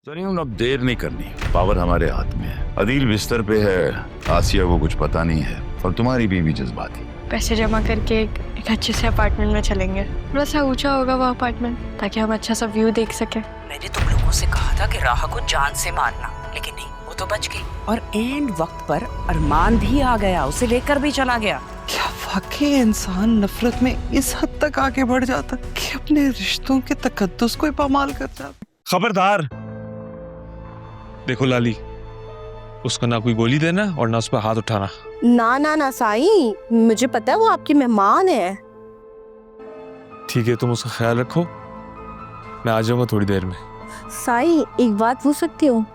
सरीम, अब देर नहीं करनी, पावर हमारे हाथ में है। अदील बिस्तर पे है, आसिया को कुछ पता नहीं है और तुम्हारी बीवी जज्बाती। पैसे जमा करके एक अच्छे से अपार्टमेंट में चलेंगे। थोड़ा सा ऊंचा होगा वो अपार्टमेंट, ताकि हम अच्छा सा व्यू देख सके। मैंने तुम लोगों से कहा था कि राह को जान से मारना, लेकिन नहीं, वो तो बच गई। और एंड वक्त पर अरमान भी आ गया, उसे लेकर भी चला गया। क्या वाकई इंसान नफरत में इस हद तक आगे बढ़ जाता कि अपने रिश्तों के तकद्दुस को ही पामाल कर जाता? खबरदार! देखो लाली, उसको ना कोई गोली देना और ना उस पर हाथ उठाना। ना ना ना साईं, मुझे पता है वो आपकी मेहमान है। ठीक है, तुम उसका ख्याल रखो, मैं आ जाऊंगा थोड़ी देर में। साईं, एक बात पूछ सकती हूँ?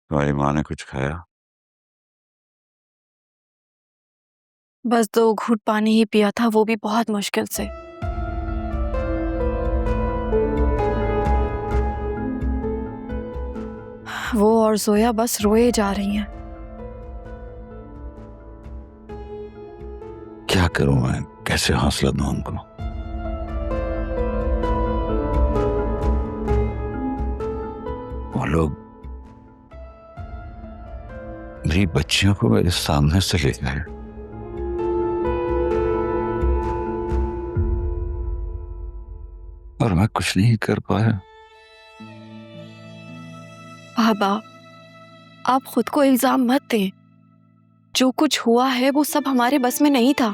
तुम्हारी माँ ने कुछ खाया? बस 2 घूंट पानी ही पिया था, वो भी बहुत मुश्किल से। वो और जोया बस रोए जा रही हैं। क्या करूं मैं, कैसे हौसला दूं उनको? वो लोग मेरी बच्चियों को मेरे सामने से ले गए। और मैं कुछ नहीं कर पाया। बाबा, आप खुद को इल्जाम मत दें। जो कुछ हुआ है वो सब हमारे बस में नहीं था।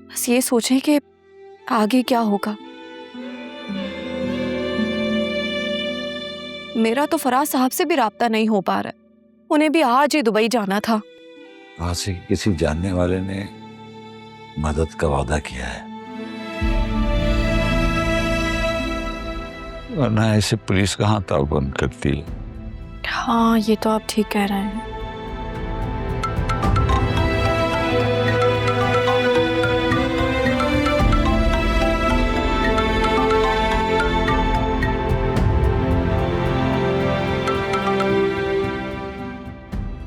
बस ये सोचें कि आगे क्या होगा। मेरा तो फराज साहब से भी राब्ता नहीं हो पा रहा है। उन्हें भी आज ही दुबई जाना था। वहां से किसी जानने वाले ने मदद का वादा किया है, वरना ऐसे पुलिस कहाँ ताउन करती है। हाँ, ये तो आप ठीक कह रहे हैं।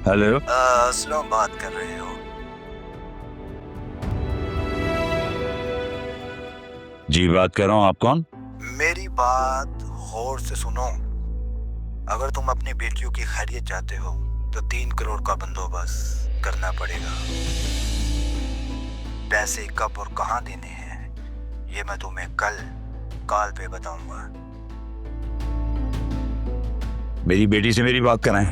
हेलो, स्लो बात कर रहे हो? जी बात कर रहा हूँ। आप कौन? मेरी बात गौर से सुनो। अगर तुम अपनी बेटियों की खैरियत चाहते हो तो 3 करोड़ का बंदोबस्त करना पड़ेगा। पैसे कब और कहाँ देने हैं ये मैं तुम्हें कल कॉल पे बताऊंगा। मेरी बेटी से मेरी बात कराएं।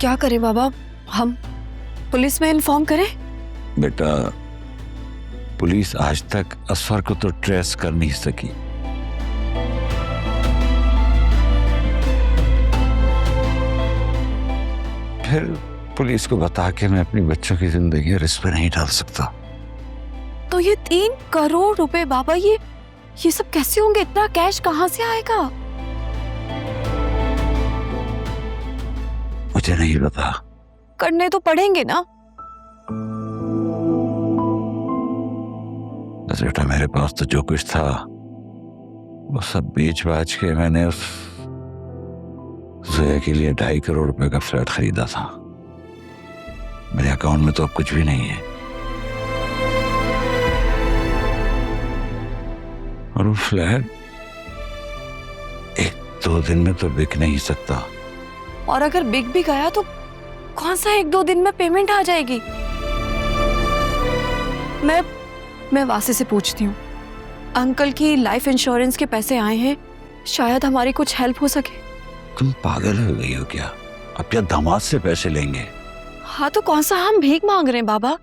क्या करें बाबा, हम पुलिस में इन्फॉर्म करें? बेटा, पुलिस आज तक असफर को तो ट्रेस कर नहीं सकी। फिर पुलिस को बता के मैं अपनी बच्चों की जिंदगी रिस्क पे नहीं डाल सकता। तो ये 3 करोड़ रुपए बाबा, ये सब कैसे होंगे? इतना कैश कहाँ से आएगा? मुझे नहीं पता। करने तो पड़ेंगे ना। बेटा, मेरे पास तो जो कुछ था वो सब बेच बाच के मैंने उस जोया के लिए 2.5 करोड़ रुपए का फ्लैट खरीदा था। मेरे अकाउंट में तो अब कुछ भी नहीं है। और वो फ्लैट 1-2 दिन में तो बिक नहीं सकता। और अगर बिक भी गया तो कौन सा 1-2 दिन में पेमेंट आ जाएगी? मैं वासे से पूछती हूँ। अंकल की लाइफ इंश्योरेंस के पैसे आए हैं, शायद हमारी कुछ हेल्प हो सके। तुम पागल हो गई हो क्या? अब क्या दामाद से पैसे लेंगे? हाँ, तो कौन सा हम भीख मांग रहे हैं बाबा?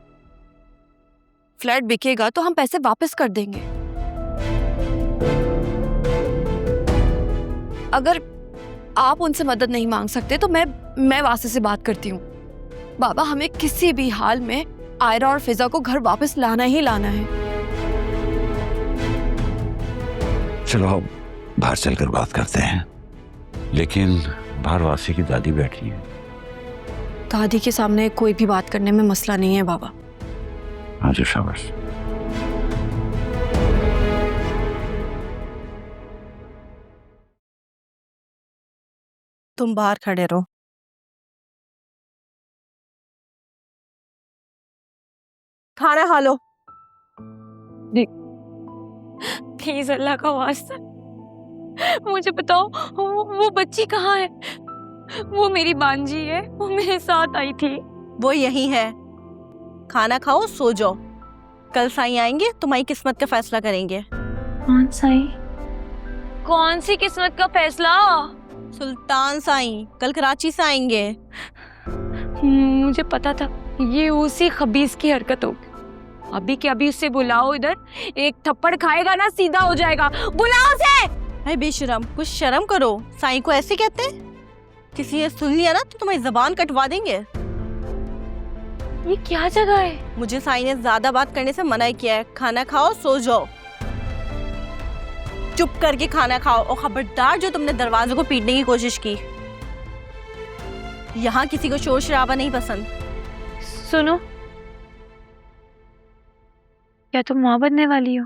फ्लैट बिकेगा तो हम पैसे वापस कर देंगे। अगर आप उनसे मदद नहीं मांग सकते तो मैं वासे से बात करती हूँ। बाबा, हमें किसी भी हाल में आयरा और फिजा को घर वापस लाना ही लाना है। चलो बाहर चलकर बात करते हैं, लेकिन बाहर वासी की दादी बैठी है। दादी के सामने कोई भी बात करने में मसला नहीं है बाबा। हाँ जी, शाबाश। तुम बाहर खड़े रहो। खाना खा लो। प्लीज अल्लाह का वास्ता मुझे बताओ वो बच्ची कहाँ है? वो मेरी बांजी है, वो मेरे साथ आई थी। वो यही है। खाना खाओ, सो जाओ। कल साईं आएंगे, तुम्हारी किस्मत का फैसला करेंगे। कौन साईं? कौन सी किस्मत का फैसला? सुल्तान साईं कल कराची से आएंगे। मुझे पता था ये उसी खबीस की हरकत होगी। अभी के अभी उससे बुलाओ इधर, एक थप्पड़ खाएगा ना सीधा हो जाएगा। बुलाओ उसे। अरे बेशरम, कुछ शर्म करो। साईं को ऐसे कहते हैं? किसी ने सुन लिया ना तो तुम्हारी जबान कटवा देंगे। ये क्या जगह है? मुझे साईं ने ज्यादा बात करने से मना किया है। खाना खाओ, सो जाओ। चुप करके खाना खाओ और खबरदार जो तुमने दरवाजे को पीटने की कोशिश की। यहाँ किसी को शोर शराबा नहीं पसंद। सुनो, क्या तुम माँ बनने वाली हो?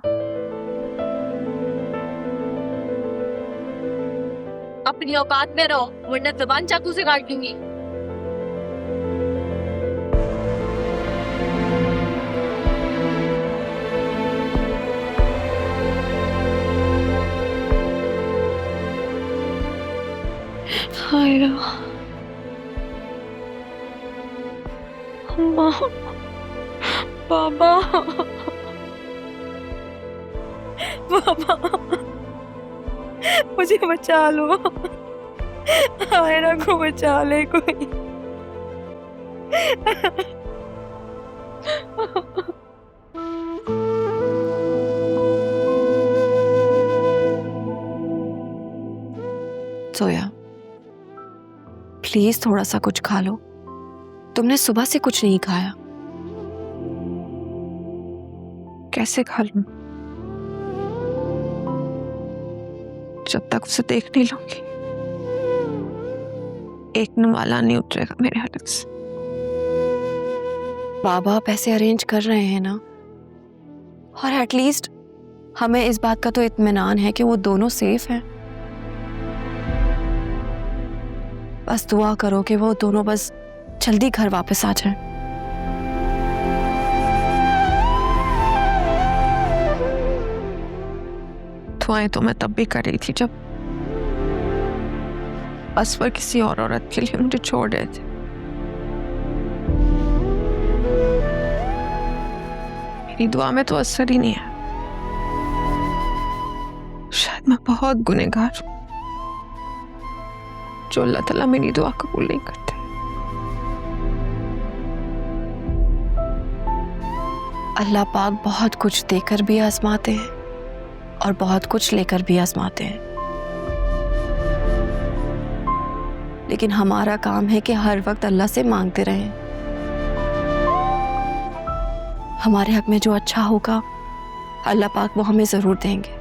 अपनी औकात में रहो वरना जबान चाकू से काट दूंगी। हाय रा माँ, बाबा, बाबा मुझे बचा लो। आयरा को बचा ले कोई। सोया, प्लीज थोड़ा सा कुछ खा लो। तुमने सुबह से कुछ नहीं खाया। कैसे खा लूं जब तक उसे देख नहीं लूंगी? एक नवाला नहीं उतरेगा मेरे हलक से। बाबा पैसे अरेंज कर रहे हैं ना, और एटलीस्ट हमें इस बात का तो इत्मीनान है कि वो दोनों सेफ हैं। बस दुआ करो कि वो दोनों बस जल्दी घर वापस आ जाएं। दुआएं तो मैं तब भी कर रही थी जब असफर किसी और औरत के लिए मुझे छोड़ रहे थे। मेरी दुआ में तो असर ही नहीं है। शायद मैं बहुत गुनहगार हूं जो अल्लाह ताला मेरी दुआ कबूल नहीं करते। अल्लाह पाक बहुत कुछ देकर भी आजमाते हैं और बहुत कुछ लेकर भी आजमाते हैं, लेकिन हमारा काम है कि हर वक्त अल्लाह से मांगते रहें। हमारे हक में जो अच्छा होगा अल्लाह पाक वो हमें जरूर देंगे।